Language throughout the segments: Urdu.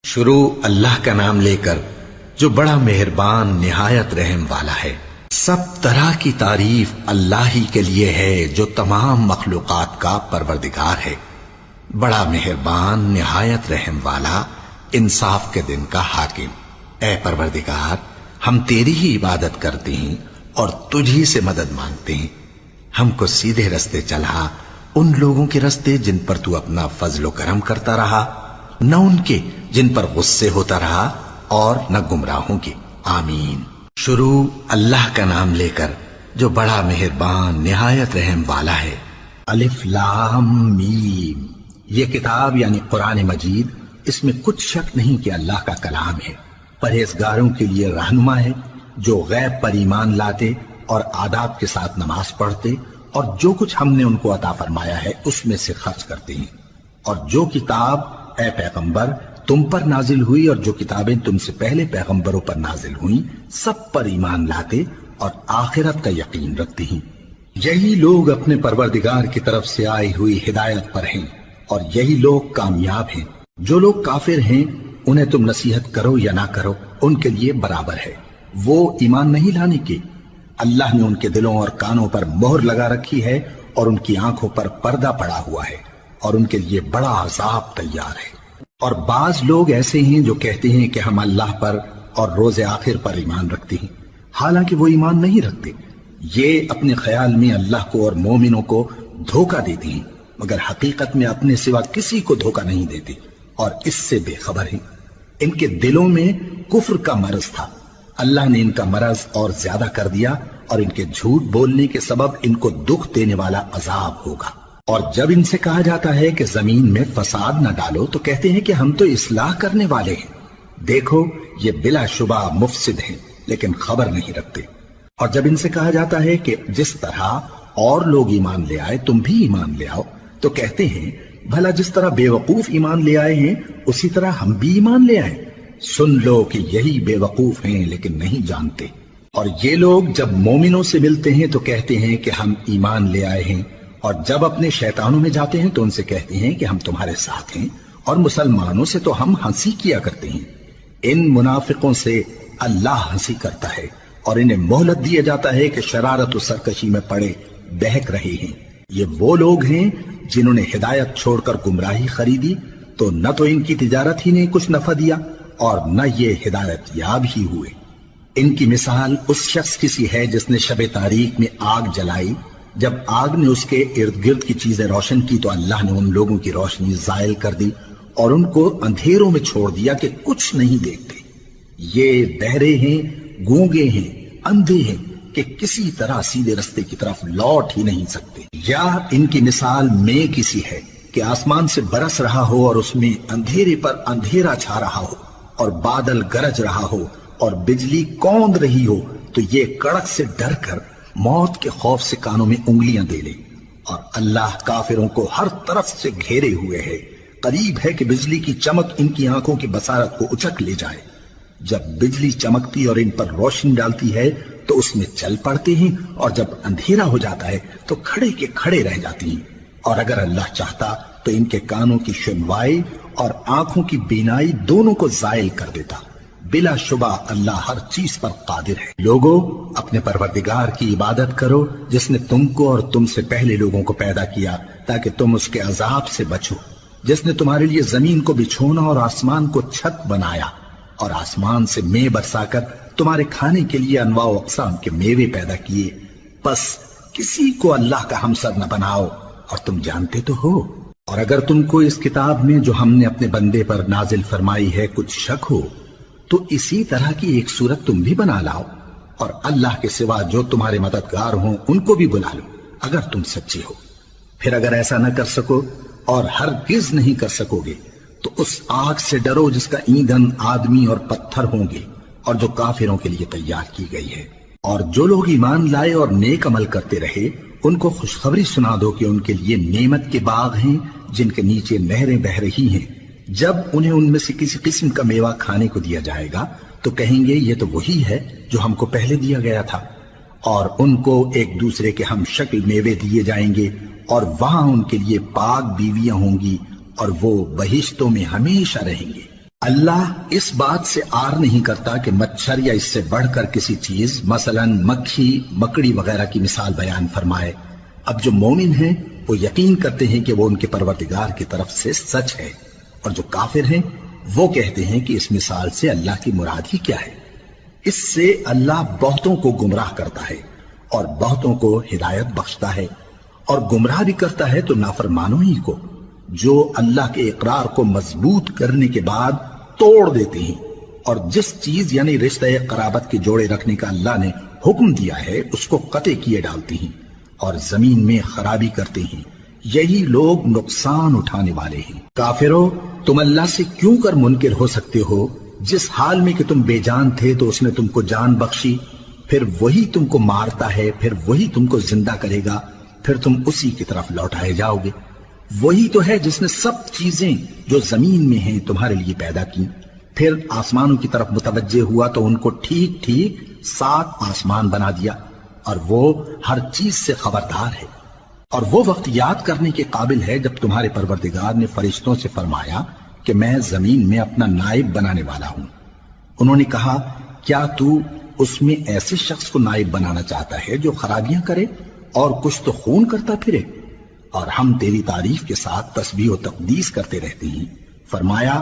شروع اللہ کا نام لے کر جو بڑا مہربان نہایت رحم والا ہے۔ سب طرح کی تعریف اللہ ہی کے لیے ہے جو تمام مخلوقات کا پروردگار ہے، بڑا مہربان نہایت رحم والا، انصاف کے دن کا حاکم۔ اے پروردگار، ہم تیری ہی عبادت کرتے ہیں اور تجھی سے مدد مانگتے ہیں۔ ہم کو سیدھے رستے چلا، ان لوگوں کے رستے جن پر تو اپنا فضل و کرم کرتا رہا، نہ ان کے جن پر غصے ہوتا رہا اور نہ گمراہوں کے۔ آمین۔ شروع اللہ کا نام لے کر جو بڑا مہربان نہایت رحم والا ہے۔ الف لام میم۔ یہ کتاب یعنی قرآن مجید، اس میں کچھ شک نہیں کہ اللہ کا کلام ہے، پرہیزگاروں کے لیے رہنما ہے، جو غیب پر ایمان لاتے اور آداب کے ساتھ نماز پڑھتے اور جو کچھ ہم نے ان کو عطا فرمایا ہے اس میں سے خرچ کرتے ہیں، اور جو کتاب اے پیغمبر تم پر نازل ہوئی اور جو کتابیں تم سے پہلے پیغمبروں پر نازل ہوئیں سب پر ایمان لاتے اور آخرت کا یقین رکھتے ہیں۔ یہی لوگ اپنے پروردگار کی طرف سے آئی ہوئی ہدایت پر ہیں اور یہی لوگ کامیاب ہیں۔ جو لوگ کافر ہیں انہیں تم نصیحت کرو یا نہ کرو ان کے لیے برابر ہے، وہ ایمان نہیں لانے کے۔ اللہ نے ان کے دلوں اور کانوں پر مہر لگا رکھی ہے اور ان کی آنکھوں پر پردہ پڑا ہوا ہے اور ان کے لیے بڑا عذاب تیار ہے۔ اور بعض لوگ ایسے ہیں جو کہتے ہیں کہ ہم اللہ پر اور روز آخر پر ایمان رکھتے ہیں، حالانکہ وہ ایمان نہیں رکھتے۔ یہ اپنے خیال میں اللہ کو اور مومنوں کو دھوکہ دیتے ہیں، مگر حقیقت میں اپنے سوا کسی کو دھوکہ نہیں دیتے اور اس سے بے خبر ہیں۔ ان کے دلوں میں کفر کا مرض تھا، اللہ نے ان کا مرض اور زیادہ کر دیا اور ان کے جھوٹ بولنے کے سبب ان کو دکھ دینے والا عذاب ہوگا۔ اور جب ان سے کہا جاتا ہے کہ زمین میں فساد نہ ڈالو تو کہتے ہیں کہ ہم تو اصلاح کرنے والے ہیں۔ دیکھو یہ بلا شبہ مفسد ہیں لیکن خبر نہیں رکھتے۔ اور جب ان سے کہا جاتا ہے کہ جس طرح اور لوگ ایمان لے آئے تم بھی ایمان لے آؤ تو کہتے ہیں بھلا جس طرح بے وقوف ایمان لے آئے ہیں اسی طرح ہم بھی ایمان لے آئیں۔ سن لو کہ یہی بے وقوف ہیں لیکن نہیں جانتے۔ اور یہ لوگ جب مومنوں سے ملتے ہیں تو کہتے ہیں کہ ہم ایمان لے آئے ہیں، اور جب اپنے شیطانوں میں جاتے ہیں تو ان سے کہتے ہیں کہ ہم تمہارے ساتھ ہیں، اور مسلمانوں سے تو ہم ہنسی کیا کرتے ہیں۔ ان منافقوں سے اللہ ہنسی کرتا ہے اور انہیں مہلت دیا جاتا ہے کہ شرارت و سرکشی میں پڑے بہک رہے ہیں۔ یہ وہ لوگ ہیں جنہوں نے ہدایت چھوڑ کر گمراہی خریدی تو نہ تو ان کی تجارت ہی نے کچھ نفع دیا اور نہ یہ ہدایت یاب ہی ہوئے۔ ان کی مثال اس شخص کی سی ہے جس نے شب تاریک میں آگ جلائی، جب آگ نے اس کے ارد گرد کی چیزیں روشن کی تو اللہ نے ان لوگوں کی روشنی زائل کر دی اور ان کو اندھیروں میں چھوڑ دیا کہ کچھ نہیں دیکھتے۔ یہ بہرے ہیں، گونگے ہیں، اندھے ہیں کہ کسی طرح سیدھے رستے کی طرف لوٹ ہی نہیں سکتے۔ یا ان کی مثال میں کسی ہے کہ آسمان سے برس رہا ہو اور اس میں اندھیرے پر اندھیرا چھا رہا ہو اور بادل گرج رہا ہو اور بجلی کوند رہی ہو تو یہ کڑک سے ڈر کر موت کے خوف سے کانوں میں انگلیاں دے لے۔ اور اللہ کافروں کو ہر طرف سے گھیرے ہوئے ہے، قریب ہے کہ بجلی کی چمک ان کی آنکھوں کی بصارت کو اچک لے جائے۔ جب بجلی چمکتی اور ان پر روشنی ڈالتی ہے تو اس میں چل پڑتے ہیں، اور جب اندھیرا ہو جاتا ہے تو کھڑے کے کھڑے رہ جاتی ہیں۔ اور اگر اللہ چاہتا تو ان کے کانوں کی سنوائی اور آنکھوں کی بینائی دونوں کو زائل کر دیتا۔ بلا شبہ اللہ ہر چیز پر قادر ہے۔ لوگو اپنے پروردگار کی عبادت کرو جس نے تم کو اور تم سے پہلے لوگوں کو پیدا کیا تاکہ تم اس کے عذاب سے بچو، جس نے تمہارے لیے زمین کو بچھونا اور آسمان کو چھت بنایا اور آسمان سے مے برسا کر تمہارے کھانے کے لیے انواع و اقسام کے میوے پیدا کیے۔ بس کسی کو اللہ کا ہمسر نہ بناؤ اور تم جانتے تو ہو۔ اور اگر تم کو اس کتاب میں جو ہم نے اپنے بندے پر نازل فرمائی ہے کچھ شک ہو تو اسی طرح کی ایک صورت تم بھی بنا لاؤ، اور اللہ کے سوا جو تمہارے مددگار ہوں ان کو بھی بلا لو اگر تم سچے ہو۔ پھر اگر ایسا نہ کر سکو اور ہرگز نہیں کر سکو گے تو اس آگ سے ڈرو جس کا ایندھن آدمی اور پتھر ہوں گے اور جو کافروں کے لیے تیار کی گئی ہے۔ اور جو لوگ ایمان لائے اور نیک عمل کرتے رہے ان کو خوشخبری سنا دو کہ ان کے لیے نعمت کے باغ ہیں جن کے نیچے نہریں بہہ رہی ہیں۔ جب انہیں ان میں سے کسی قسم کا میوہ کھانے کو دیا جائے گا تو کہیں گے یہ تو وہی ہے جو ہم کو پہلے دیا گیا تھا، اور ان کو ایک دوسرے کے ہم شکل میوے دیے جائیں گے اور وہاں ان کے لیے پاک بیویاں ہوں گی اور وہ بہشتوں میں ہمیشہ رہیں گے۔ اللہ اس بات سے آر نہیں کرتا کہ مچھر یا اس سے بڑھ کر کسی چیز مثلاً مکھی مکڑی وغیرہ کی مثال بیان فرمائے۔ اب جو مومن ہیں وہ یقین کرتے ہیں کہ وہ ان کے پروردگار کی طرف سے سچ ہے، اور جو کافر ہیں وہ کہتے ہیں کہ اس مثال سے اللہ کی مراد ہی کیا ہے۔ اس سے اللہ بہتوں کو گمراہ کرتا ہے اور بہتوں کو ہدایت بخشتا ہے، اور گمراہ بھی کرتا ہے تو نافرمانوں ہی کو، جو اللہ کے اقرار کو مضبوط کرنے کے بعد توڑ دیتے ہیں، اور جس چیز یعنی رشتہ قرابت کے جوڑے رکھنے کا اللہ نے حکم دیا ہے اس کو قطع کیے ڈالتے ہیں اور زمین میں خرابی کرتے ہیں۔ یہی لوگ نقصان اٹھانے والے ہیں۔ کافرو، تم اللہ سے کیوں کر منکر ہو سکتے ہو؟ جس حال میں کہ تم بے جان تھے تو اس نے تم کو جان بخشی، پھر وہی تم کو مارتا ہے، پھر وہی تم کو زندہ کرے گا، پھر تم اسی کی طرف لوٹائے جاؤ گے۔ وہی تو ہے جس نے سب چیزیں جو زمین میں ہیں تمہارے لیے پیدا کی، پھر آسمانوں کی طرف متوجہ ہوا تو ان کو ٹھیک ٹھیک 7 آسمان بنا دیا، اور وہ ہر چیز سے خبردار ہے۔ اور وہ وقت یاد کرنے کے قابل ہے جب تمہارے پروردگار نے فرشتوں سے فرمایا کہ میں زمین میں اپنا نائب بنانے والا ہوں۔ انہوں نے کہا، کیا تو اس میں ایسے شخص کو نائب بنانا چاہتا ہے جو خرابیاں کرے اور کچھ تو خون کرتا پھرے؟ اور ہم تیری تعریف کے ساتھ تسبیح و تقدیس کرتے رہتے ہیں۔ فرمایا،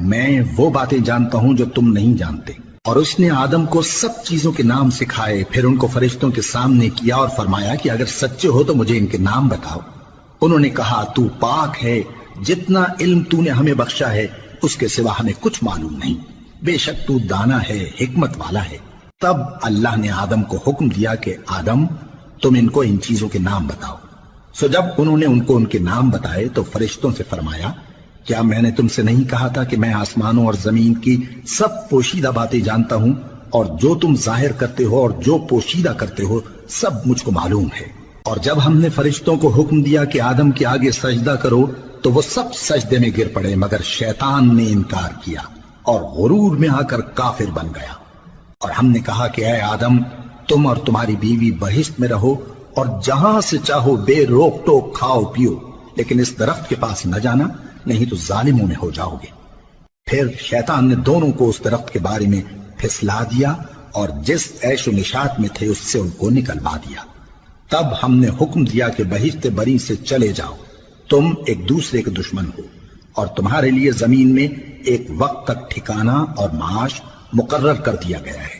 میں وہ باتیں جانتا ہوں جو تم نہیں جانتے۔ اور اس نے آدم کو سب چیزوں کے نام سکھائے، پھر ان کو فرشتوں کے سامنے کیا اور فرمایا کہ اگر سچے ہو تو مجھے ان کے نام بتاؤ۔ انہوں نے کہا، تو پاک ہے، جتنا علم تو نے ہمیں بخشا ہے اس کے سوا ہمیں کچھ معلوم نہیں، بے شک تو دانا ہے، حکمت والا ہے۔ تب اللہ نے آدم کو حکم دیا کہ آدم، تم ان کو ان چیزوں کے نام بتاؤ۔ سو جب انہوں نے ان کو ان کے نام بتائے تو فرشتوں سے فرمایا، کیا میں نے تم سے نہیں کہا تھا کہ میں آسمانوں اور زمین کی سب پوشیدہ باتیں جانتا ہوں، اور جو تم ظاہر کرتے ہو اور جو پوشیدہ کرتے ہو سب مجھ کو معلوم ہے۔ اور جب ہم نے فرشتوں کو حکم دیا کہ آدم کے آگے سجدہ کرو تو وہ سب سجدے میں گر پڑے، مگر شیطان نے انکار کیا اور غرور میں آ کر کافر بن گیا۔ اور ہم نے کہا کہ اے آدم، تم اور تمہاری بیوی بہشت میں رہو اور جہاں سے چاہو بے روک ٹوک کھاؤ پیو، لیکن اس درخت کے پاس نہ جانا، نہیں تو ظالموں میں ہو جاؤ گے۔ پھر شیطان نے دونوں کو اس درخت کے بارے میں پھسلا دیا اور جس عیش و نشاط میں تھے اس سے ان کو نکلوا دیا۔ تب ہم نے حکم دیا کہ بہشت بری سے چلے جاؤ، تم ایک دوسرے کے دشمن ہو، اور تمہارے لیے زمین میں ایک وقت تک ٹھکانہ اور معاش مقرر کر دیا گیا ہے۔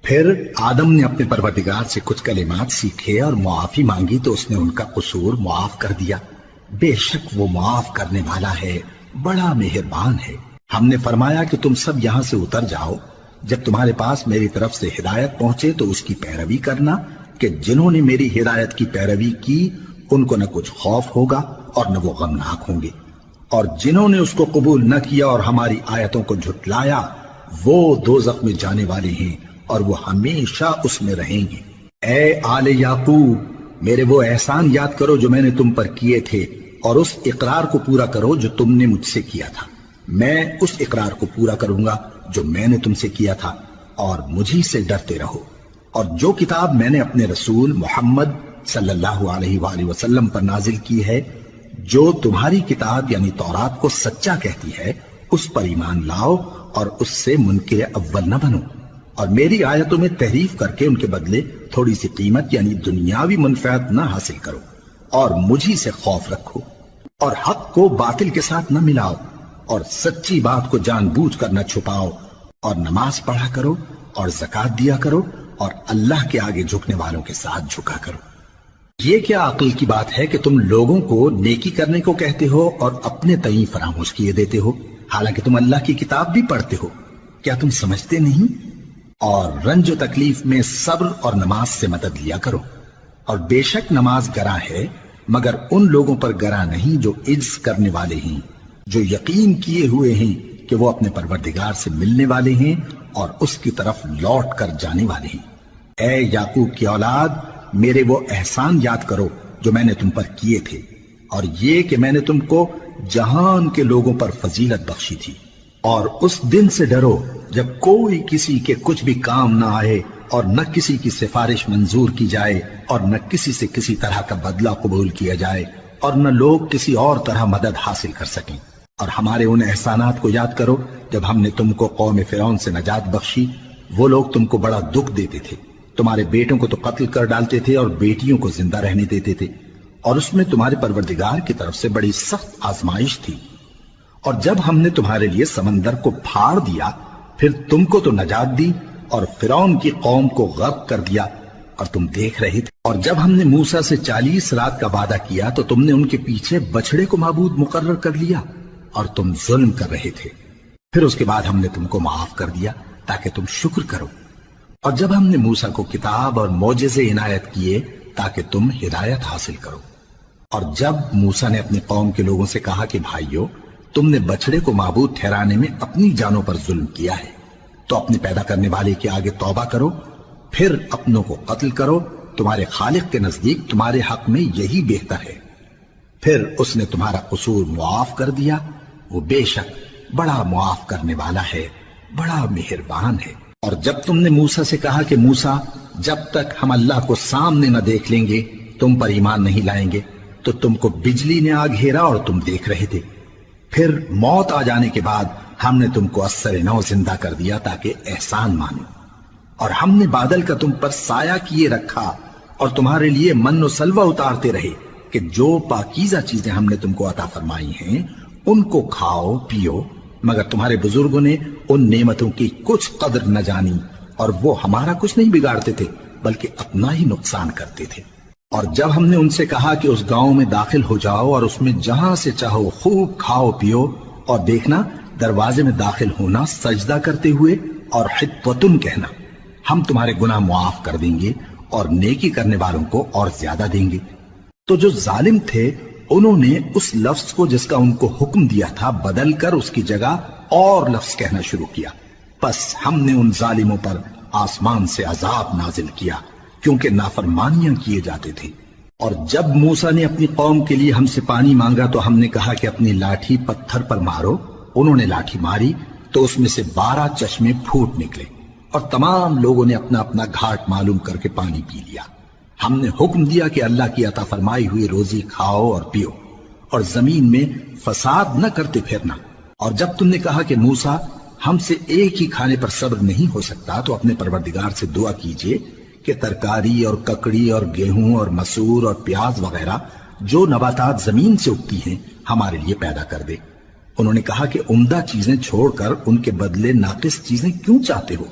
پھر آدم نے اپنے پروردگار سے کچھ کلمات سیکھے اور معافی مانگی تو اس نے ان کا قصور معاف کر دیا۔ بے شک وہ معاف کرنے والا ہے، بڑا مہربان ہے۔ ہم نے فرمایا کہ تم سب یہاں سے اتر جاؤ، جب تمہارے پاس میری طرف سے ہدایت پہنچے تو اس کی پیروی کرنا، کہ جنہوں نے میری ہدایت کی پیروی کی ان کو نہ کچھ خوف ہوگا اور نہ وہ غمناک ہوں گے، اور جنہوں نے اس کو قبول نہ کیا اور ہماری آیتوں کو جھٹلایا وہ دوزخ میں جانے والے ہیں اور وہ ہمیشہ اس میں رہیں گے۔ اے آل یعقوب، میرے وہ احسان یاد کرو جو میں نے تم پر کیے تھے، اور اس اقرار کو پورا کرو جو تم نے مجھ سے کیا تھا۔ میں اس اقرار کو پورا کروں گا جو میں نے تم سے کیا تھا، اور مجھی سے ڈرتے رہو۔ اور جو کتاب میں نے اپنے رسول محمد صلی اللہ علیہ وآلہ وسلم پر نازل کی ہے، جو تمہاری کتاب یعنی تورات کو سچا کہتی ہے، اس پر ایمان لاؤ اور اس سے منکر اول نہ بنو، اور میری آیتوں میں تحریف کر کے ان کے بدلے تھوڑی سی قیمت یعنی دنیاوی منفعت نہ حاصل کرو، اور مجھی سے خوف رکھو، اور حق کو باطل کے ساتھ نہ ملاؤ، اور سچی بات کو جان بوجھ کر نہ چھپاؤ، اور نماز پڑھا کرو اور زکوٰۃ دیا کرو، اور اللہ کے آگے جھکنے والوں کے ساتھ جھکا کرو۔ یہ کیا عقل کی بات ہے کہ تم لوگوں کو نیکی کرنے کو کہتے ہو اور اپنے تئیں فراموش کیے دیتے ہو، حالانکہ تم اللہ کی کتاب بھی پڑھتے ہو؟ کیا تم سمجھتے نہیں؟ اور رنج و تکلیف میں صبر اور نماز سے مدد لیا کرو، اور بے شک نماز گراں ہے، مگر ان لوگوں پر گراں نہیں جو عجز کرنے والے ہیں، جو یقین کیے ہوئے ہیں کہ وہ اپنے پروردگار سے ملنے والے ہیں اور اس کی طرف لوٹ کر جانے والے ہیں۔ اے یعقوب کی اولاد، میرے وہ احسان یاد کرو جو میں نے تم پر کیے تھے، اور یہ کہ میں نے تم کو جہان کے لوگوں پر فضیلت بخشی تھی۔ اور اس دن سے ڈرو جب کوئی کسی کے کچھ بھی کام نہ آئے، اور نہ کسی کی سفارش منظور کی جائے، اور نہ کسی سے کسی طرح کا بدلہ قبول کیا جائے، اور نہ لوگ کسی اور طرح مدد حاصل کر سکیں۔ اور ہمارے ان احسانات کو یاد کرو جب ہم نے تم کو قوم فرعون سے نجات بخشی وہ لوگ تم کو بڑا دکھ دیتے تھے، تمہارے بیٹوں کو تو قتل کر ڈالتے تھے اور بیٹیوں کو زندہ رہنے دیتے تھے، اور اس میں تمہارے پروردگار کی طرف سے بڑی سخت آزمائش تھی۔ اور جب ہم نے تمہارے لیے سمندر کو پھاڑ دیا پھر تم کو تو نجات دی اور فرعون کی قوم کو غرق کر دیا اور تم دیکھ رہے تھے۔ اور جب ہم نے موسیٰ سے 40 رات کا وعدہ کیا تو تم نے ان کے پیچھے بچڑے کو معبود مقرر کر لیا اور تم ظلم کر رہے تھے، پھر اس کے بعد ہم نے تم کو معاف کر دیا تاکہ تم شکر کرو۔ اور جب ہم نے موسیٰ کو کتاب اور معجزے عنایت کیے تاکہ تم ہدایت حاصل کرو۔ اور جب موسیٰ نے اپنی قوم کے لوگوں سے کہا کہ بھائیو، تم نے بچڑے کو معبود ٹھہرانے میں اپنی جانوں پر ظلم کیا ہے، تو اپنے پیدا کرنے والے کے آگے توبہ کرو، پھر اپنوں کو قتل کرو، تمہارے خالق کے نزدیک تمہارے حق میں یہی بہتر ہے۔ پھر اس نے تمہارا قصور معاف کر دیا، وہ بے شک بڑا معاف کرنے والا ہے، بڑا مہربان ہے۔ اور جب تم نے موسیٰ سے کہا کہ موسیٰ، جب تک ہم اللہ کو سامنے نہ دیکھ لیں گے تم پر ایمان نہیں لائیں گے، تو تم کو بجلی نے آ گھیرا اور تم دیکھ رہے تھے، پھر موت آ جانے کے بعد ہم نے تم کو اثر نو زندہ کر دیا تاکہ احسان مانو۔ اور ہم نے بادل کا تم پر سایہ کیے رکھا اور تمہارے لیے من و سلوہ اتارتے رہے کہ جو پاکیزہ چیزیں ہم نے تم کو عطا فرمائی ہیں ان کو کھاؤ پیو، مگر تمہارے بزرگوں نے ان نعمتوں کی کچھ قدر نہ جانی اور وہ ہمارا کچھ نہیں بگاڑتے تھے بلکہ اپنا ہی نقصان کرتے تھے۔ اور جب ہم نے ان سے کہا کہ اس گاؤں میں داخل ہو جاؤ اور اس میں جہاں سے چاہو خوب کھاؤ پیو، اور دیکھنا دروازے میں داخل ہونا سجدہ کرتے ہوئے اور حطوتن کہنا، ہم تمہارے گناہ معاف کر دیں گے اور نیکی کرنے والوں کو اور زیادہ دیں گے۔ تو جو ظالم تھے انہوں نے اس لفظ کو جس کا ان کو حکم دیا تھا بدل کر اس کی جگہ اور لفظ کہنا شروع کیا، پس ہم نے ان ظالموں پر آسمان سے عذاب نازل کیا کیونکہ نافرمانیاں کیے جاتے تھے۔ اور جب موسیٰ نے اپنی قوم کے لیے ہم سے پانی مانگا تو ہم نے کہا کہ اپنی لاٹھی پتھر پر مارو، انہوں نے لاٹھی ماری تو اس میں سے 12 چشمے پھوٹ نکلے اور تمام لوگوں نے اپنا اپنا گھاٹ معلوم کر کے پانی پی لیا۔ ہم نے حکم دیا کہ اللہ کی عطا فرمائی ہوئی روزی کھاؤ اور پیو اور زمین میں فساد نہ کرتے پھرنا۔ اور جب تم نے کہا کہ موسیٰ ہم سے ایک ہی کھانے پر صبر نہیں ہو سکتا تو اپنے پروردگار سے دعا کیجئے کہ ترکاری اور ککڑی اور گیہوں اور مسور اور پیاز وغیرہ جو نباتات زمین سے اگتی ہیں ہمارے لیے پیدا کر دے۔ انہوں نے کہا کہ عمدہ چیزیں چھوڑ کر ان کے بدلے ناقص چیزیں کیوں چاہتے ہو؟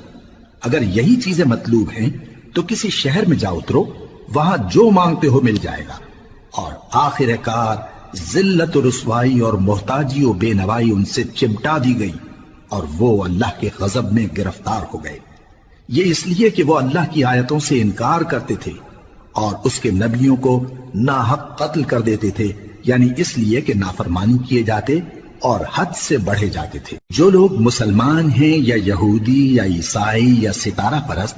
اگر یہی چیزیں مطلوب ہیں تو کسی شہر میں جا اترو، وہاں جو مانگتے ہو مل جائے گا۔ اور آخر کار ذلت و رسوائی اور محتاجی و بے نوائی ان سے چمٹا دی گئی اور وہ اللہ کے غضب میں گرفتار ہو گئے، یہ اس لیے کہ وہ اللہ کی آیتوں سے انکار کرتے تھے اور اس کے نبیوں کو ناحق قتل کر دیتے تھے، یعنی اس لیے کہ نافرمانی کیے جاتے اور حد سے بڑھے جاتے تھے۔ جو لوگ مسلمان ہیں یا یہودی یا عیسائی یا ستارہ پرست،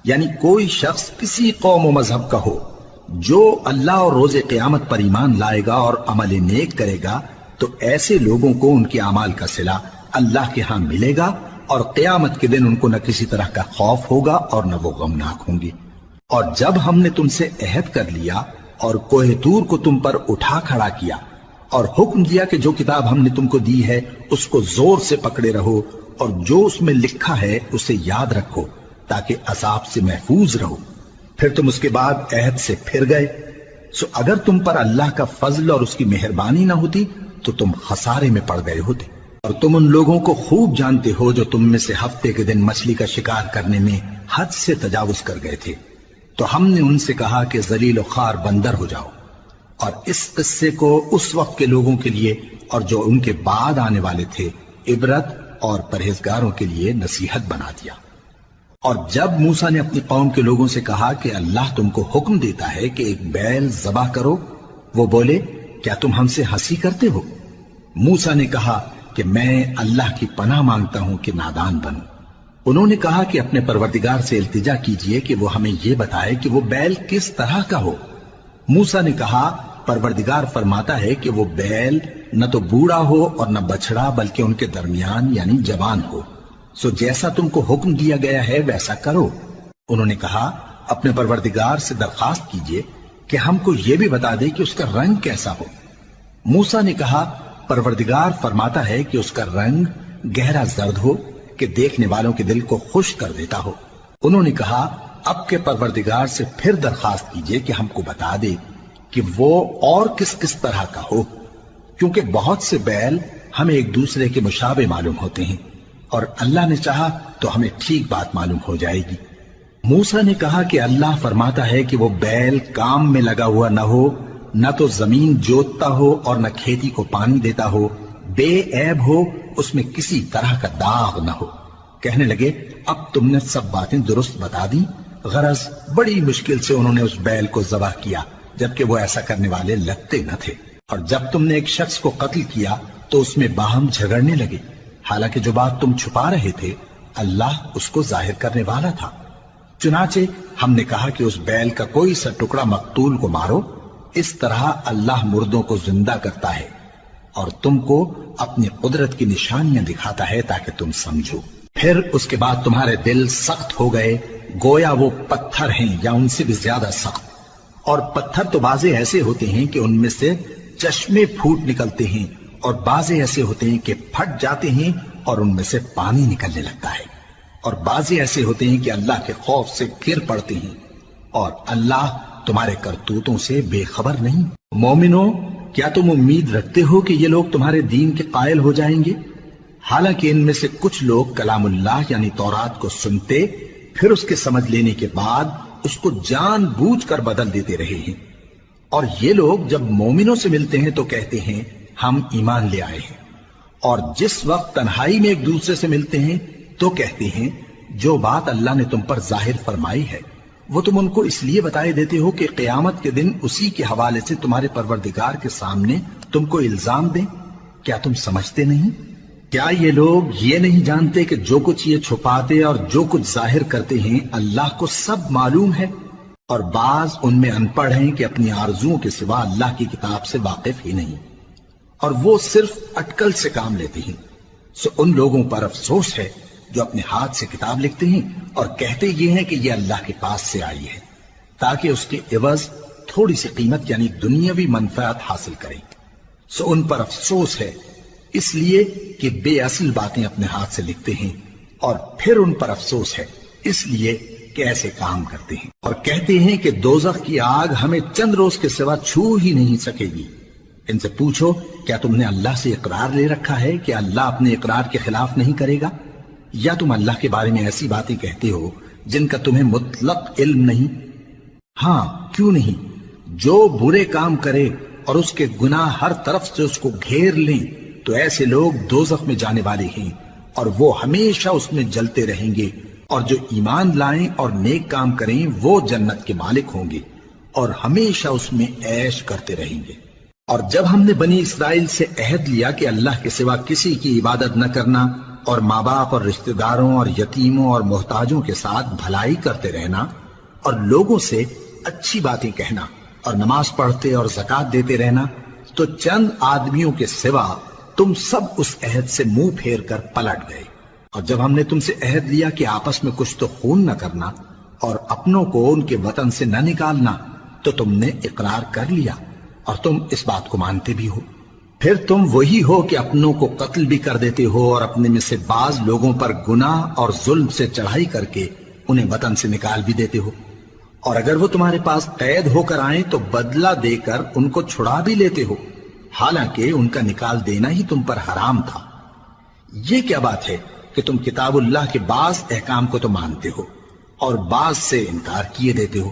یعنی کوئی شخص کسی قوم و مذہب کا ہو، جو اللہ اور روز قیامت پر ایمان لائے گا اور عمل نیک کرے گا تو ایسے لوگوں کو ان کے اعمال کا صلہ اللہ کے ہاں ملے گا اور قیامت کے دن ان کو نہ کسی طرح کا خوف ہوگا اور نہ وہ غمناک ہوں گے۔ اور جب ہم نے تم سے عہد کر لیا اور کوہ طور کو تم پر اٹھا کھڑا کیا اور حکم دیا کہ جو کتاب ہم نے تم کو دی ہے اس کو زور سے پکڑے رہو اور جو اس میں لکھا ہے اسے یاد رکھو تاکہ عذاب سے محفوظ رہو، پھر تم اس کے بعد عہد سے پھر گئے، سو اگر تم پر اللہ کا فضل اور اس کی مہربانی نہ ہوتی تو تم خسارے میں پڑ گئے ہوتے۔ اور تم ان لوگوں کو خوب جانتے ہو جو تم میں سے ہفتے کے دن مچھلی کا شکار کرنے میں حد سے تجاوز کر گئے تھے، تو ہم نے ان سے کہا کہ ذلیل و خوار بندر ہو جاؤ، اور اس قصے کو اس وقت کے لوگوں کے لیے اور جو ان کے بعد آنے والے تھے عبرت اور پرہیزگاروں کے لیے نصیحت بنا دیا۔ اور جب موسیٰ نے اپنی قوم کے لوگوں سے کہا کہ اللہ تم کو حکم دیتا ہے کہ ایک بیل ذبح کرو، وہ بولے کیا تم ہم سے ہنسی کرتے ہو؟ موسیٰ نے کہا کہ میں اللہ کی پناہ مانگتا ہوں کہ نادان بنوں۔ انہوں نے کہا کہ اپنے پروردگار سے التجا کیجئے کہ وہ ہمیں یہ بتائے کہ وہ بیل کس طرح کا ہو۔ موسیٰ نے کہا پروردگار فرماتا ہے کہ وہ بیل نہ تو بوڑھا ہو اور نہ بچڑا بلکہ ان کے درمیان یعنی جوان ہو، سو جیسا تم کو حکم دیا گیا ہے ویسا کرو۔ انہوں نے کہا اپنے پروردگار سے درخواست کیجئے کہ ہم کو یہ بھی بتا دے کہ اس کا رنگ کیسا ہو۔ موسیٰ نے کہا پروردگار فرماتا ہے کہ اس کا رنگ گہرا زرد ہو کہ دیکھنے والوں کے دل کو خوش کر دیتا ہو۔ انہوں نے کہا اب کے پروردگار سے پھر درخواست کیجئے کہ ہم کو بتا دے کہ وہ اور کس کس طرح کا ہو، کیونکہ بہت سے بیل ہمیں ایک دوسرے کے مشابہ معلوم ہوتے ہیں، اور اللہ نے چاہا تو ہمیں ٹھیک بات معلوم ہو جائے گی۔ موسیٰ نے کہا کہ اللہ فرماتا ہے کہ وہ بیل کام میں لگا ہوا نہ ہو، نہ تو زمین جوتتا ہو اور نہ کھیتی کو پانی دیتا ہو، بے عیب ہو، اس میں کسی طرح کا داغ نہ ہو۔ کہنے لگے اب تم نے سب باتیں درست بتا دی۔ غرض بڑی مشکل سے انہوں نے اس بیل کو ذبح کیا، جبکہ وہ ایسا کرنے والے لگتے نہ تھے۔ اور جب تم نے ایک شخص کو قتل کیا تو اس میں باہم جھگڑنے لگے، حالانکہ جو بات تم چھپا رہے تھے اللہ اس کو ظاہر کرنے والا تھا۔ چنانچہ ہم نے کہا کہ اس بیل کا کوئی سا ٹکڑا مقتول کو مارو، اس طرح اللہ مردوں کو زندہ کرتا ہے اور تم کو اپنی قدرت کی نشانیاں دکھاتا ہے تاکہ تم سمجھو۔ پھر اس کے بعد تمہارے دل سخت ہو گئے، گویا وہ پتھر ہیں یا ان سے بھی زیادہ سخت۔ اور پتھر تو بعضے ایسے ہوتے ہیں کہ ان میں سے چشمے پھوٹ نکلتے ہیں، اور بعضے ایسے ہوتے ہیں کہ پھٹ جاتے ہیں اور ان میں سے پانی نکلنے لگتا ہے، اور بعضے ایسے ہوتے ہیں کہ اللہ کے خوف سے گر پڑتے ہیں، اور اللہ تمہارے کرتوتوں سے بے خبر نہیں۔ مومنو، کیا تم امید رکھتے ہو کہ یہ لوگ تمہارے دین کے قائل ہو جائیں گے؟ حالانکہ ان میں سے کچھ لوگ کلام اللہ یعنی تورات کو سنتے، پھر اس کے سمجھ لینے کے بعد اس کو جان بوجھ کر بدل دیتے رہے ہیں، اور یہ لوگ جب مومنوں سے ملتے ہیں تو کہتے ہیں ہم ایمان لے آئے ہیں، اور جس وقت تنہائی میں ایک دوسرے سے ملتے ہیں تو کہتے ہیں جو بات اللہ نے تم پر ظاہر فرمائی ہے وہ تم ان کو اس لیے بتائے دیتے ہو کہ قیامت کے دن اسی کے حوالے سے تمہارے پروردگار کے سامنے تم کو الزام دیں۔ کیا تم سمجھتے نہیں؟ کیا یہ لوگ یہ نہیں جانتے کہ جو کچھ یہ چھپاتے اور جو کچھ ظاہر کرتے ہیں اللہ کو سب معلوم ہے؟ اور بعض ان میں ان پڑھ ہیں کہ اپنی آرزوؤں کے سوا اللہ کی کتاب سے واقف ہی نہیں، اور وہ صرف اٹکل سے کام لیتے ہیں۔ سو ان لوگوں پر افسوس ہے جو اپنے ہاتھ سے کتاب لکھتے ہیں اور کہتے یہ ہیں کہ یہ اللہ کے پاس سے آئی ہے، تاکہ اس کے عوض تھوڑی سی قیمت یعنی دنیاوی منفعت حاصل کریں۔ سو ان پر افسوس ہے اس لیے کہ بے اصل باتیں اپنے ہاتھ سے لکھتے ہیں، اور پھر ان پر افسوس ہے اس لیے کہ ایسے کام کرتے ہیں، اور کہتے ہیں کہ دوزخ کی آگ ہمیں چند روز کے سوا چھو ہی نہیں سکے گی۔ ان سے پوچھو کیا تم نے اللہ سے اقرار لے رکھا ہے کہ اللہ اپنے اقرار کے خلاف نہیں کرے گا؟ یا تم اللہ کے بارے میں ایسی باتیں کہتے ہو جن کا تمہیں مطلق علم نہیں؟ ہاں کیوں نہیں، جو برے کام کرے اور اس کے گناہ ہر طرف سے اس کو گھیر لیں تو ایسے لوگ دوزخ میں جانے والے ہیں، اور وہ ہمیشہ اس میں جلتے رہیں گے، اور جو ایمان لائیں اور نیک کام کریں وہ جنت کے مالک ہوں گے اور ہمیشہ اس میں عیش کرتے رہیں گے۔ اور جب ہم نے بنی اسرائیل سے عہد لیا کہ اللہ کے سوا کسی کی عبادت نہ کرنا، اور ماں باپ اور رشتہ داروں اور یتیموں اور محتاجوں کے ساتھ بھلائی کرتے رہنا، اور لوگوں سے اچھی باتیں کہنا، اور نماز پڑھتے اور زکوٰۃ دیتے رہنا، تو چند آدمیوں کے سوا تم سب اس عہد سے منہ پھیر کر پلٹ گئے۔ اور جب ہم نے تم سے عہد لیا کہ آپس میں کچھ تو خون نہ کرنا اور اپنوں کو ان کے وطن سے نہ نکالنا، تو تم نے اقرار کر لیا اور تم اس بات کو مانتے بھی ہو۔ پھر تم وہی ہو کہ اپنوں کو قتل بھی کر دیتے ہو اور اپنے میں سے بعض لوگوں پر گناہ اور ظلم سے چڑھائی کر کے انہیں وطن سے نکال بھی دیتے ہو، اور اگر وہ تمہارے پاس قید ہو کر آئیں تو بدلہ دے کر ان کو چھڑا بھی لیتے ہو، حالانکہ ان کا نکال دینا ہی تم پر حرام تھا۔ یہ کیا بات ہے کہ تم کتاب اللہ کے بعض احکام کو تو مانتے ہو اور بعض سے انکار کیے دیتے ہو؟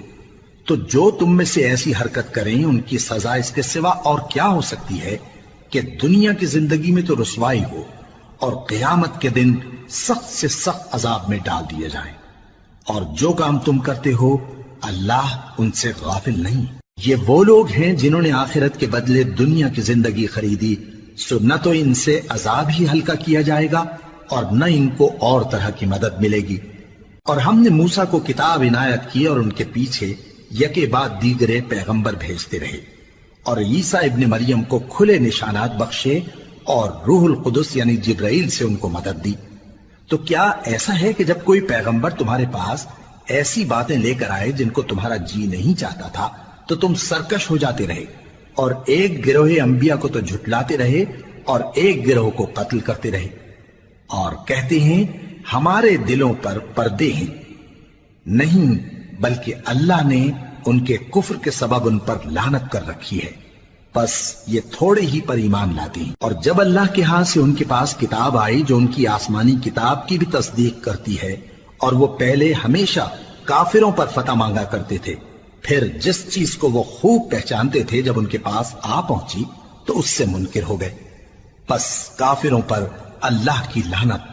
تو جو تم میں سے ایسی حرکت کریں ان کی سزا اس کے سوا اور کیا ہو سکتی ہے کہ دنیا کی زندگی میں تو رسوائی ہو اور قیامت کے دن سخت سے سخت عذاب میں ڈال دیے جائیں۔ اور جو کام تم کرتے ہو اللہ ان سے غافل نہیں۔ یہ وہ لوگ ہیں جنہوں نے آخرت کے بدلے دنیا کی زندگی خریدی، سو نہ تو ان سے عذاب ہی ہلکا کیا جائے گا اور نہ ان کو اور طرح کی مدد ملے گی۔ اور ہم نے موسیٰ کو کتاب عنایت کی اور ان کے پیچھے یکے بعد دیگرے پیغمبر بھیجتے رہے، اور عیسیٰ ابن مریم کو کھلے نشانات بخشے اور روح القدس یعنی جبرائیل سے ان کو مدد دی۔ تو کیا ایسا ہے کہ جب کوئی پیغمبر تمہارے پاس ایسی باتیں لے کر آئے جن کو تمہارا جی نہیں چاہتا تھا تو تم سرکش ہو جاتے رہے، اور ایک گروہ انبیاء کو تو جھٹلاتے رہے اور ایک گروہ کو قتل کرتے رہے؟ اور کہتے ہیں ہمارے دلوں پر پردے ہیں، نہیں بلکہ اللہ نے ان کے کفر کے سبب ان پر لعنت کر رکھی ہے، بس یہ تھوڑے ہی پر ایمان لاتے ہیں۔ اور جب اللہ کے ہاں سے ان کے پاس کتاب آئی جو ان کی آسمانی کتاب کی بھی تصدیق کرتی ہے، اور وہ پہلے ہمیشہ کافروں پر فتح مانگا کرتے تھے، پھر جس چیز کو وہ خوب پہچانتے تھے جب ان کے پاس آ پہنچی تو اس سے منکر ہو گئے، بس کافروں پر اللہ کی لعنت۔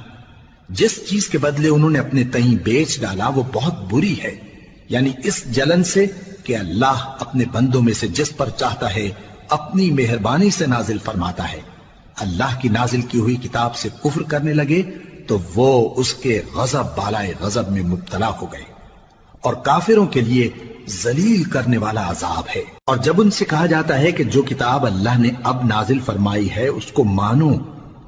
جس چیز کے بدلے انہوں نے اپنے تئیں بیچ ڈالا وہ بہت بری ہے، یعنی اس جلن سے کہ اللہ اپنے بندوں میں سے جس پر چاہتا ہے اپنی مہربانی سے نازل فرماتا ہے۔ اللہ کی نازل کی ہوئی کتاب سے کفر کرنے لگے تو وہ اس کے غضب بالائے غضب میں مبتلا ہو گئے، اور کافروں کے لیے ذلیل کرنے والا عذاب ہے۔ اور جب ان سے کہا جاتا ہے کہ جو کتاب اللہ نے اب نازل فرمائی ہے اس کو مانو،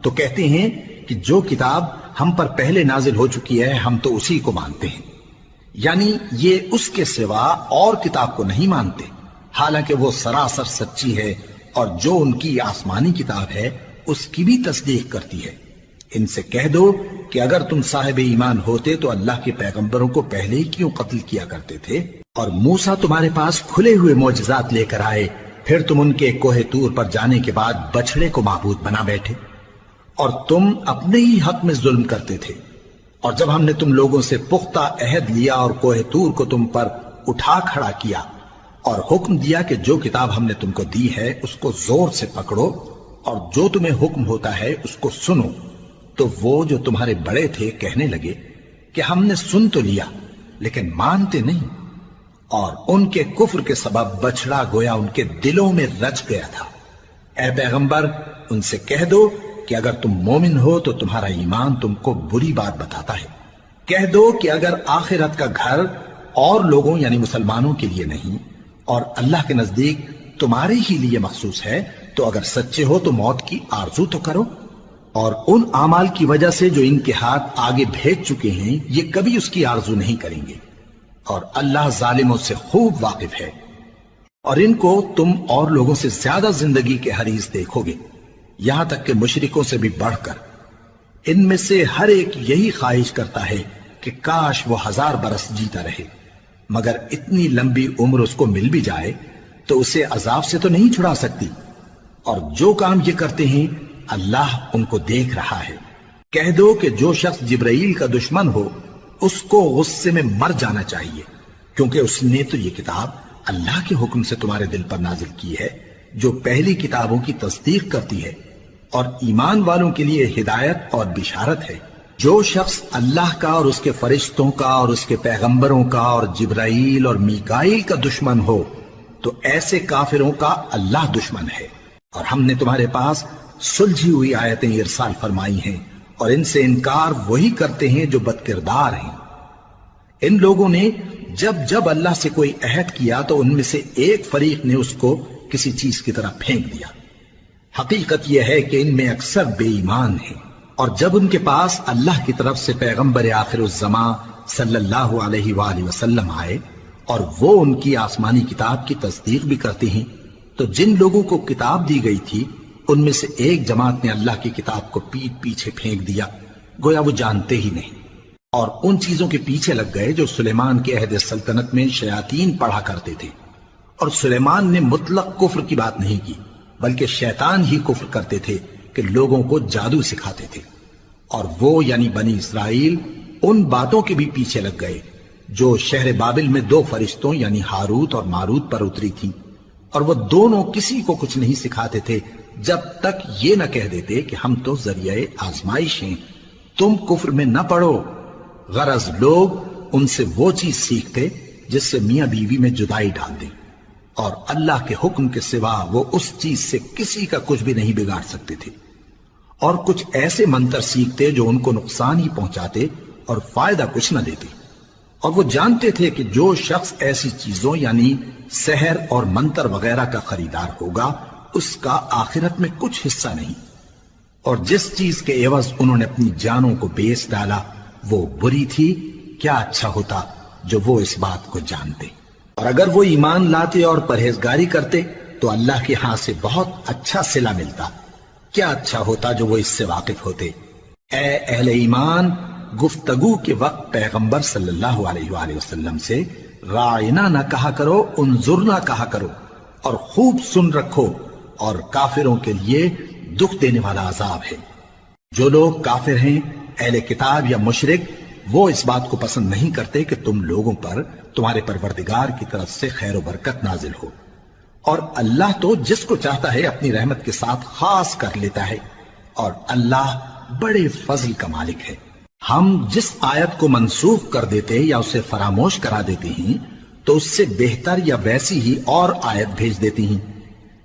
تو کہتے ہیں کہ جو کتاب ہم پر پہلے نازل ہو چکی ہے ہم تو اسی کو مانتے ہیں، یعنی یہ اس کے سوا اور کتاب کو نہیں مانتے، حالانکہ وہ سراسر سچی ہے، اور جو ان کی آسمانی کتاب ہے اس کی بھی تصدیق کرتی ہے۔ ان سے کہہ دو کہ اگر تم صاحب ایمان ہوتے تو اللہ کے پیغمبروں کو پہلے ہی کیوں قتل کیا کرتے تھے؟ اور موسیٰ تمہارے پاس کھلے ہوئے معجزات لے کر آئے، پھر تم ان کے کوہ طور پر جانے کے بعد بچڑے کو معبود بنا بیٹھے، اور تم اپنے ہی حق میں ظلم کرتے تھے۔ اور جب ہم نے تم لوگوں سے پختہ عہد لیا اور کوہ طور کو تم پر اٹھا کھڑا کیا اور حکم دیا کہ جو کتاب ہم نے تم کو دی ہے اس کو زور سے پکڑو اور جو تمہیں حکم ہوتا ہے اس کو سنو، تو وہ جو تمہارے بڑے تھے کہنے لگے کہ ہم نے سن تو لیا لیکن مانتے نہیں، اور ان کے کفر کے سبب بچڑا گویا ان کے دلوں میں رچ گیا تھا۔ اے پیغمبر ان سے کہہ دو کہ اگر تم مومن ہو تو تمہارا ایمان تم کو بری بات بتاتا ہے۔ کہہ دو کہ اگر آخرت کا گھر اور لوگوں یعنی مسلمانوں کے لیے نہیں اور اللہ کے نزدیک تمہارے ہی لیے مخصوص ہے تو اگر سچے ہو تو موت کی آرزو تو کرو، اور ان اعمال کی وجہ سے جو ان کے ہاتھ آگے بھیج چکے ہیں یہ کبھی اس کی آرزو نہیں کریں گے، اور اللہ ظالموں سے خوب واقف ہے۔ اور ان کو تم اور لوگوں سے زیادہ زندگی کے حریص دیکھو گے، یہاں تک کہ مشرکوں سے بھی بڑھ کر۔ ان میں سے ہر ایک یہی خواہش کرتا ہے کہ کاش وہ 1000 برس جیتا رہے، مگر اتنی لمبی عمر اس کو مل بھی جائے تو اسے عذاب سے تو نہیں چھڑا سکتی، اور جو کام یہ کرتے ہیں اللہ ان کو دیکھ رہا ہے۔ کہہ دو کہ جو شخص جبرائیل کا دشمن ہو اس کو غصے میں مر جانا چاہیے، کیونکہ اس نے تو یہ کتاب اللہ کے حکم سے تمہارے دل پر نازل کی ہے جو پہلی کتابوں کی تصدیق کرتی ہے، اور ایمان والوں کے لیے ہدایت اور بشارت ہے۔ جو شخص اللہ کا اور اس کے فرشتوں کا اور اس کے پیغمبروں کا اور جبرائیل اور میکائیل کا دشمن ہو تو ایسے کافروں کا اللہ دشمن ہے۔ اور ہم نے تمہارے پاس سلجھی ہوئی آیتیں ارسال فرمائی ہیں، اور ان سے انکار وہی کرتے ہیں جو بد کردار ہیں۔ ان لوگوں نے جب جب اللہ سے کوئی عہد کیا تو ان میں سے ایک فریق نے اس کو کسی چیز کی طرح پھینک دیا۔ حقیقت یہ ہے کہ ان میں اکثر بے ایمان ہیں، اور جب ان کے پاس اللہ کی طرف سے پیغمبر آخر الزمان صلی اللہ علیہ وآلہ وسلم آئے اور وہ ان کی آسمانی کتاب کی تصدیق بھی کرتے ہیں، تو جن لوگوں کو کتاب دی گئی تھی ان میں سے ایک جماعت نے اللہ کی کتاب کو پیٹ پیچھے پھینک دیا، گویا وہ جانتے ہی نہیں، اور ان چیزوں کے پیچھے لگ گئے جو سلیمان کے عہد سلطنت میں شیاطین پڑھا کرتے تھے۔ اور سلیمان نے مطلق کفر کی بات نہیں کی، بلکہ شیطان ہی کفر کرتے تھے کہ لوگوں کو جادو سکھاتے تھے، اور وہ یعنی بنی اسرائیل ان باتوں کے بھی پیچھے لگ گئے جو شہر بابل میں 2 فرشتوں یعنی ہاروت اور ماروت پر اتری تھی، اور وہ دونوں کسی کو کچھ نہیں سکھاتے تھے جب تک یہ نہ کہہ دیتے کہ ہم تو ذریعہ آزمائش ہیں، تم کفر میں نہ پڑو۔ غرض لوگ ان سے وہ چیز سیکھتے جس سے میاں بیوی میں جدائی ڈال دیں، اور اللہ کے حکم کے سوا وہ اس چیز سے کسی کا کچھ بھی نہیں بگاڑ سکتے تھے، اور کچھ ایسے منتر سیکھتے جو ان کو نقصان ہی پہنچاتے اور فائدہ کچھ نہ دیتے۔ اور وہ جانتے تھے کہ جو شخص ایسی چیزوں یعنی سحر اور منتر وغیرہ کا خریدار ہوگا اس کا آخرت میں کچھ حصہ نہیں، اور جس چیز کے عوض انہوں نے اپنی جانوں کو بیچ ڈالا وہ بری تھی، کیا اچھا ہوتا جو وہ اس بات کو جانتے۔ اور اگر وہ ایمان لاتے اور پرہیزگاری کرتے تو اللہ کے ہاں سے بہت اچھا صلہ ملتا، کیا اچھا ہوتا جو وہ اس سے واقف ہوتے۔ اے اہل ایمان، گفتگو کے وقت پیغمبر صلی اللہ علیہ وآلہ وسلم سے رائنا نہ کہا کرو، انظرنا کہا کرو، اور خوب سن رکھو، اور کافروں کے لیے دکھ دینے والا عذاب ہے۔ جو لوگ کافر ہیں، اہل کتاب یا مشرک، وہ اس بات کو پسند نہیں کرتے کہ تم لوگوں پر تمہارے پروردگار کی طرف سے خیر و برکت نازل ہو، اور اللہ تو جس کو چاہتا ہے اپنی رحمت کے ساتھ خاص کر لیتا ہے، اور اللہ بڑے فضل کا مالک ہے۔ ہم جس آیت کو منسوخ کر دیتے یا اسے فراموش کرا دیتے ہیں تو اس سے بہتر یا ویسی ہی اور آیت بھیج دیتی ہیں۔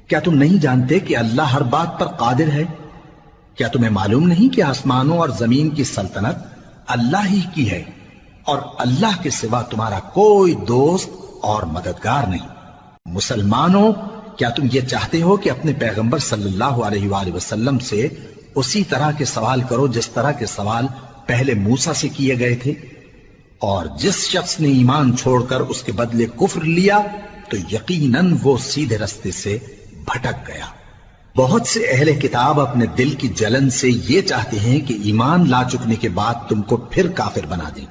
کیا تم نہیں جانتے کہ اللہ ہر بات پر قادر ہے؟ کیا تمہیں معلوم نہیں کہ آسمانوں اور زمین کی سلطنت اللہ ہی کی ہے، اور اللہ کے سوا تمہارا کوئی دوست اور مددگار نہیں؟ مسلمانوں، کیا تم یہ چاہتے ہو کہ اپنے پیغمبر صلی اللہ علیہ وآلہ وسلم سے اسی طرح کے سوال کرو جس طرح کے سوال پہلے موسیٰ سے کیے گئے تھے؟ اور جس شخص نے ایمان چھوڑ کر اس کے بدلے کفر لیا تو یقیناً وہ سیدھے رستے سے بھٹک گیا۔ بہت سے اہل کتاب اپنے دل کی جلن سے یہ چاہتے ہیں کہ ایمان لا چکنے کے بعد تم کو پھر کافر بنا دیں،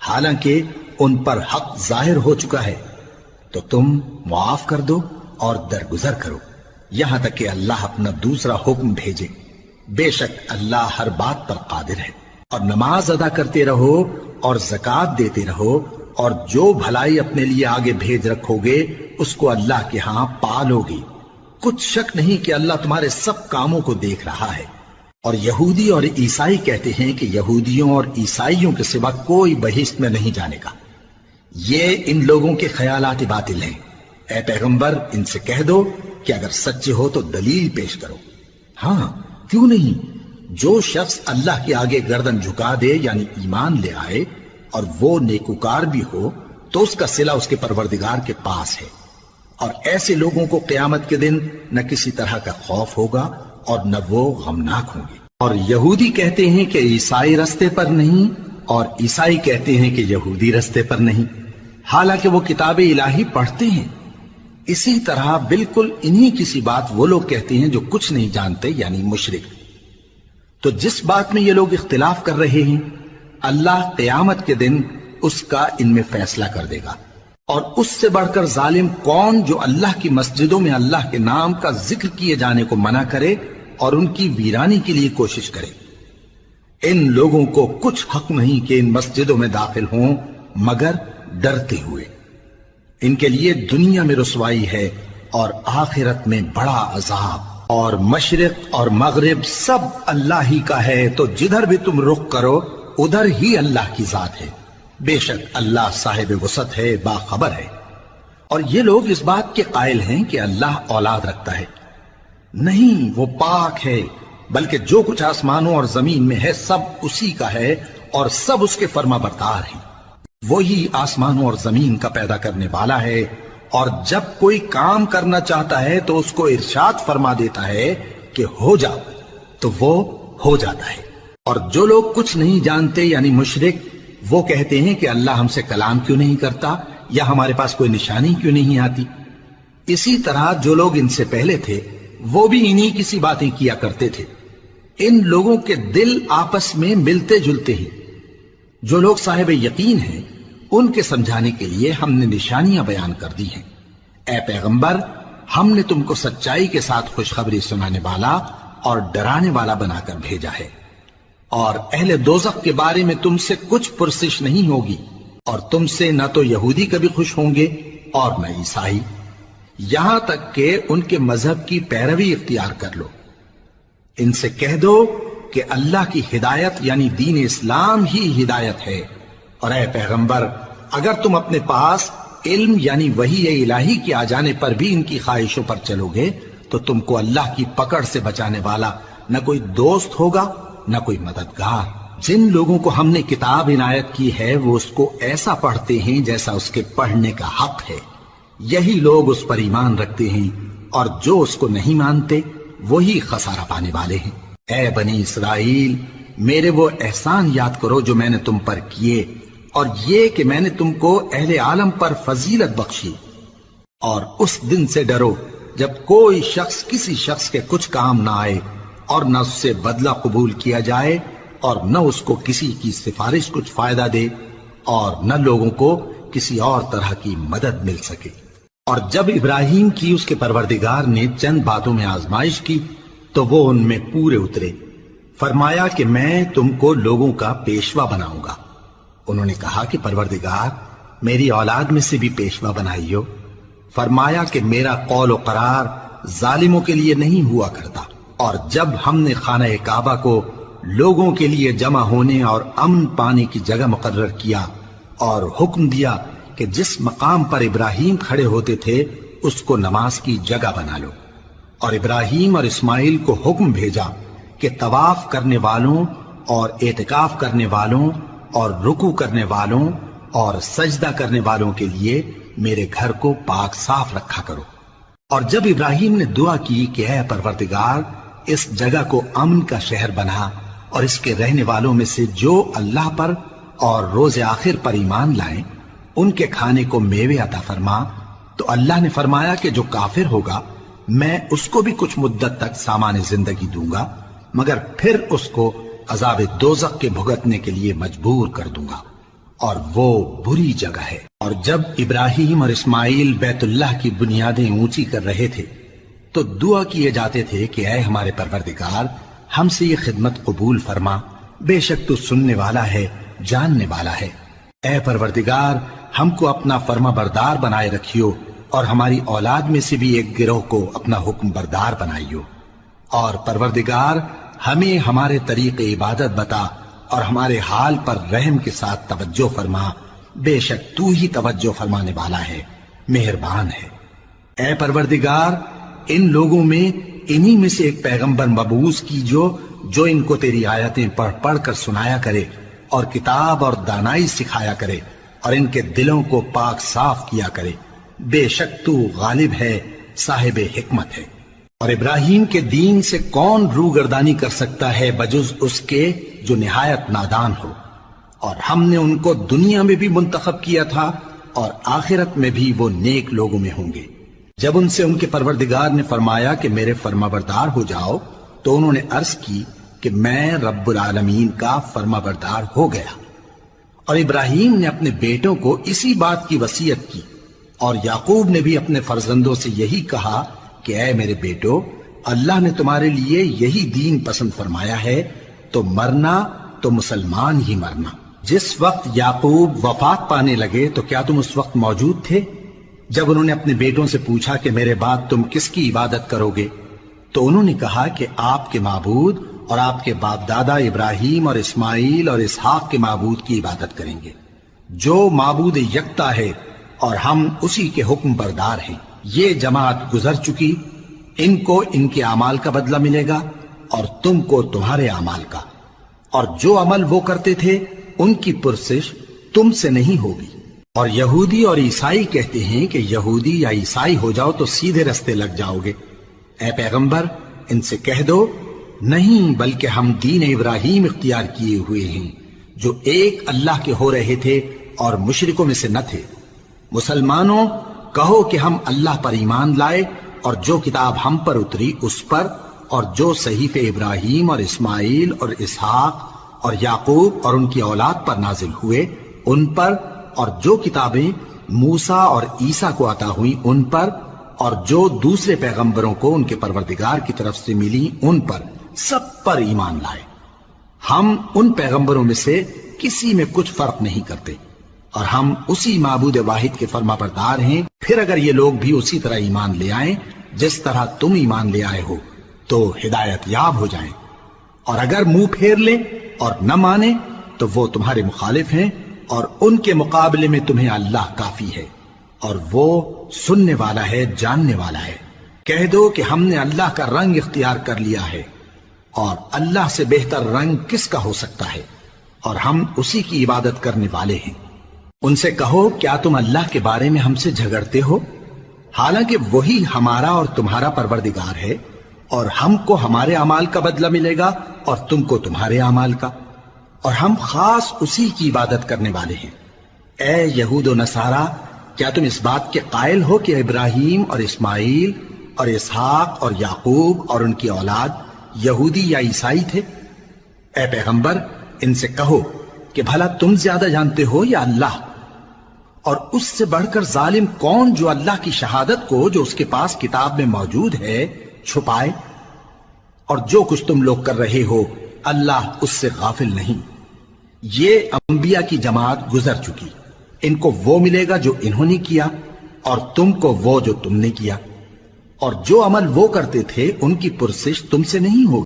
حالانکہ ان پر حق ظاہر ہو چکا ہے۔ تو تم معاف کر دو اور درگزر کرو یہاں تک کہ اللہ اپنا دوسرا حکم بھیجے۔ بے شک اللہ ہر بات پر قادر ہے۔ اور نماز ادا کرتے رہو اور زکوٰۃ دیتے رہو، اور جو بھلائی اپنے لیے آگے بھیج رکھو گے اس کو اللہ کے ہاں پالو گے۔ کچھ شک نہیں کہ اللہ تمہارے سب کاموں کو دیکھ رہا ہے۔ اور یہودی اور عیسائی کہتے ہیں کہ یہودیوں اور عیسائیوں کے سوا کوئی بہشت میں نہیں جانے کا۔ یہ ان لوگوں کے خیالات باطل ہیں۔ اے پیغمبر، ان سے کہہ دو کہ اگر سچے ہو تو دلیل پیش کرو۔ ہاں، کیوں نہیں؟ جو شخص اللہ کے آگے گردن جھکا دے، یعنی ایمان لے آئے، اور وہ نیکوکار بھی ہو، تو اس کا صلہ اس کے پروردگار کے پاس ہے۔ اور ایسے لوگوں کو قیامت کے دن نہ کسی طرح کا خوف ہوگا اور نہ وہ غمناک ہوں گے۔ اور یہودی کہتے ہیں کہ عیسائی رستے پر نہیں، اور عیسائی کہتے ہیں کہ یہودی رستے پر نہیں، حالانکہ وہ کتاب الہی پڑھتے ہیں۔ اسی طرح بالکل انہی کسی بات وہ لوگ کہتے ہیں جو کچھ نہیں جانتے، یعنی مشرک۔ تو جس بات میں یہ لوگ اختلاف کر رہے ہیں، اللہ قیامت کے دن اس کا ان میں فیصلہ کر دے گا۔ اور اس سے بڑھ کر ظالم کون جو اللہ کی مسجدوں میں اللہ کے نام کا ذکر کیے جانے کو منع کرے اور ان کی ویرانی کے لیے کوشش کرے۔ ان لوگوں کو کچھ حق نہیں کہ ان مسجدوں میں داخل ہوں مگر ڈرتے ہوئے۔ ان کے لیے دنیا میں رسوائی ہے اور آخرت میں بڑا عذاب۔ اور مشرق اور مغرب سب اللہ ہی کا ہے، تو جدھر بھی تم رخ کرو ادھر ہی اللہ کی ذات ہے۔ بے شک اللہ صاحب وسعت ہے، باخبر ہے۔ اور یہ لوگ اس بات کے قائل ہیں کہ اللہ اولاد رکھتا ہے۔ نہیں، وہ پاک ہے، بلکہ جو کچھ آسمانوں اور زمین میں ہے سب اسی کا ہے، اور سب اس کے فرما بردار ہیں۔ وہی آسمانوں اور زمین کا پیدا کرنے والا ہے، اور جب کوئی کام کرنا چاہتا ہے تو اس کو ارشاد فرما دیتا ہے کہ ہو جا، تو وہ ہو جاتا ہے۔ اور جو لوگ کچھ نہیں جانتے، یعنی مشرک، وہ کہتے ہیں کہ اللہ ہم سے کلام کیوں نہیں کرتا، یا ہمارے پاس کوئی نشانی کیوں نہیں آتی۔ اسی طرح جو لوگ ان سے پہلے تھے وہ بھی انہی کسی باتیں کیا کرتے تھے۔ ان لوگوں کے دل آپس میں ملتے جلتے ہیں۔ جو لوگ صاحب یقین ہیں ان کے سمجھانے کے لیے ہم نے نشانیاں بیان کر دی ہیں۔ اے پیغمبر، ہم نے تم کو سچائی کے ساتھ خوشخبری سنانے والا اور ڈرانے والا بنا کر بھیجا ہے۔ اور اہل دوزخ کے بارے میں تم سے کچھ پرسش نہیں ہوگی، اور تم سے نہ تو یہودی کبھی خوش ہوں گے اور نہ عیسائی، یہاں تک کہ ان کے مذہب کی پیروی اختیار کر لو۔ ان سے کہہ دو کہ اللہ کی ہدایت یعنی دین اسلام ہی ہدایت ہے۔ اور اے پیغمبر، اگر تم اپنے پاس علم یعنی وحی الہی کے آ جانے پر بھی ان کی خواہشوں پر چلو گے تو تم کو اللہ کی پکڑ سے بچانے والا نہ کوئی دوست ہوگا نہ کوئی مددگار۔ جن لوگوں کو ہم نے کتاب عنایت کی ہے وہ اس کو ایسا پڑھتے ہیں جیسا اس کے پڑھنے کا حق ہے، یہی لوگ اس پر ایمان رکھتے ہیں، اور جو اس کو نہیں مانتے وہی خسارہ پانے والے ہیں۔ اے بنی اسرائیل، میرے وہ احسان یاد کرو جو میں نے تم پر کیے، اور یہ کہ میں نے تم کو اہل عالم پر فضیلت بخشی۔ اور اس دن سے ڈرو جب کوئی شخص کسی شخص کے کچھ کام نہ آئے اور نہ اس سے بدلہ قبول کیا جائے، اور نہ اس کو کسی کی سفارش کچھ فائدہ دے اور نہ لوگوں کو کسی اور طرح کی مدد مل سکے۔ اور جب ابراہیم کی اس کے پروردگار نے چند باتوں میں آزمائش کی تو وہ ان میں پورے اترے۔ فرمایا کہ میں تم کو لوگوں کا پیشوا بناؤں گا۔ انہوں نے کہا کہ پروردگار میری اولاد میں سے بھی پیشوا بنائیو۔ فرمایا کہ میرا قول و قرار ظالموں کے لیے نہیں ہوا کرتا۔ اور جب ہم نے خانہ کعبہ کو لوگوں کے لیے جمع ہونے اور امن پانے کی جگہ مقرر کیا اور حکم دیا کہ جس مقام پر ابراہیم کھڑے ہوتے تھے اس کو نماز کی جگہ بنا لو، اور ابراہیم اور اسماعیل کو حکم بھیجا کہ طواف کرنے والوں اور اعتکاف کرنے والوں اور رکوع کرنے والوں اور سجدہ کرنے والوں کے لیے میرے گھر کو پاک صاف رکھا کرو۔ اور جب ابراہیم نے دعا کی کہ اے پروردگار اس جگہ کو امن کا شہر بنا اور اس کے رہنے والوں میں سے جو اللہ پر اور روز آخر پر ایمان لائیں ان کے کھانے کو میوے عطا فرما، تو اللہ نے فرمایا کہ جو کافر ہوگا میں اس کو بھی کچھ مدت تک سامان زندگی دوں گا، مگر پھر اس کو عذاب دوزخ کے بھگتنے کے لیے مجبور کر دوں گا، اور وہ بری جگہ ہے۔ اور جب ابراہیم اور اسماعیل بیت اللہ کی بنیادیں اونچی کر رہے تھے تو دعا کیے جاتے تھے کہ اے ہمارے پروردگار ہم سے یہ خدمت قبول فرما، بے شک تو سننے والا ہے، جاننے والا ہے۔ اے پروردگار ہم کو اپنا فرما بردار بنائے رکھیو اور ہماری اولاد میں سے بھی ایک گروہ کو اپنا حکم بردار بنائیو، اور پروردگار ہمیں ہمارے طریق عبادت بتا اور ہمارے حال پر رحم کے ساتھ توجہ فرما، بے شک تو ہی توجہ فرمانے والا ہے، مہربان ہے۔ اے پروردگار ان لوگوں میں انہی میں سے ایک پیغمبر مبعوث کیجو جو ان کو تیری آیتیں پڑھ پڑھ کر سنایا کرے اور کتاب اور دانائی سکھایا کرے اور ان کے دلوں کو پاک صاف کیا کرے، بے شک تو غالب ہے، صاحب حکمت ہے۔ اور ابراہیم کے دین سے کون روگردانی کر سکتا ہے بجز اس کے جو نہایت نادان ہو، اور ہم نے ان کو دنیا میں بھی منتخب کیا تھا اور آخرت میں بھی وہ نیک لوگوں میں ہوں گے۔ جب ان سے ان کے پروردگار نے فرمایا کہ میرے فرما بردار ہو جاؤ تو انہوں نے عرض کی کہ میں رب العالمین کا فرما بردار ہو گیا۔ اور ابراہیم نے اپنے بیٹوں کو اسی بات کی وصیت کی، اور یعقوب نے بھی اپنے فرزندوں سے یہی کہا کہ اے میرے بیٹو، اللہ نے تمہارے لیے یہی دین پسند فرمایا ہے، تو مرنا تو مسلمان ہی مرنا۔ جس وقت یعقوب وفات پانے لگے تو کیا تم اس وقت موجود تھے جب انہوں نے اپنے بیٹوں سے پوچھا کہ میرے بعد تم کس کی عبادت کرو گے؟ تو انہوں نے کہا کہ آپ کے معبود اور آپ کے باپ دادا ابراہیم اور اسماعیل اور اسحاق کے معبود کی عبادت کریں گے، جو معبود یکتا ہے اور ہم اسی کے حکم بردار ہیں۔ یہ جماعت گزر چکی، ان کو ان کے اعمال کا بدلہ ملے گا اور تم کو تمہارے اعمال کا، اور جو عمل وہ کرتے تھے ان کی پرسش تم سے نہیں ہوگی۔ اور یہودی اور عیسائی کہتے ہیں کہ یہودی یا عیسائی ہو جاؤ تو سیدھے رستے لگ جاؤ گے۔ اے پیغمبر ان سے کہہ دو نہیں، بلکہ ہم دین ابراہیم اختیار کیے ہوئے ہیں جو ایک اللہ کے ہو رہے تھے اور مشرکوں میں سے نہ تھے۔ مسلمانوں کہو کہ ہم اللہ پر ایمان لائے اور جو کتاب ہم پر اتری اس پر، اور جو صحیفے ابراہیم اور اسماعیل اور اسحاق اور یعقوب اور ان کی اولاد پر نازل ہوئے ان پر، اور جو کتابیں موسیٰ اور عیسیٰ کو عطا ہوئیں ان پر، اور جو دوسرے پیغمبروں کو ان کے پروردگار کی طرف سے ملی ان پر، سب پر ایمان لائے۔ ہم ان پیغمبروں میں سے کسی میں کچھ فرق نہیں کرتے، اور ہم اسی معبود واحد کے فرما بردار ہیں۔ پھر اگر یہ لوگ بھی اسی طرح ایمان لے آئیں جس طرح تم ایمان لے آئے ہو تو ہدایت یاب ہو جائیں، اور اگر منہ پھیر لیں اور نہ مانیں تو وہ تمہارے مخالف ہیں، اور ان کے مقابلے میں تمہیں اللہ کافی ہے، اور وہ سننے والا ہے، جاننے والا ہے۔ کہہ دو کہ ہم نے اللہ کا رنگ اختیار کر لیا ہے، اور اللہ سے بہتر رنگ کس کا ہو سکتا ہے، اور ہم اسی کی عبادت کرنے والے ہیں۔ ان سے کہو کیا تم اللہ کے بارے میں ہم سے جھگڑتے ہو، حالانکہ وہی ہمارا اور تمہارا پروردگار ہے، اور ہم کو ہمارے اعمال کا بدلہ ملے گا اور تم کو تمہارے اعمال کا، اور ہم خاص اسی کی عبادت کرنے والے ہیں۔ اے یہود و نصارہ، کیا تم اس بات کے قائل ہو کہ ابراہیم اور اسماعیل اور اسحاق اور یعقوب اور ان کی اولاد یہودی یا عیسائی تھے؟ اے پیغمبر ان سے کہو کہ بھلا تم زیادہ جانتے ہو یا اللہ؟ اور اس سے بڑھ کر ظالم کون جو اللہ کی شہادت کو جو اس کے پاس کتاب میں موجود ہے چھپائے؟ اور جو کچھ تم لوگ کر رہے ہو اللہ اس سے غافل نہیں۔ یہ انبیاء کی جماعت گزر چکی، ان کو وہ ملے گا جو انہوں نے کیا اور تم کو وہ جو تم نے کیا، اور جو عمل وہ کرتے تھے ان کی پرسش تم سے نہیں ہوگی۔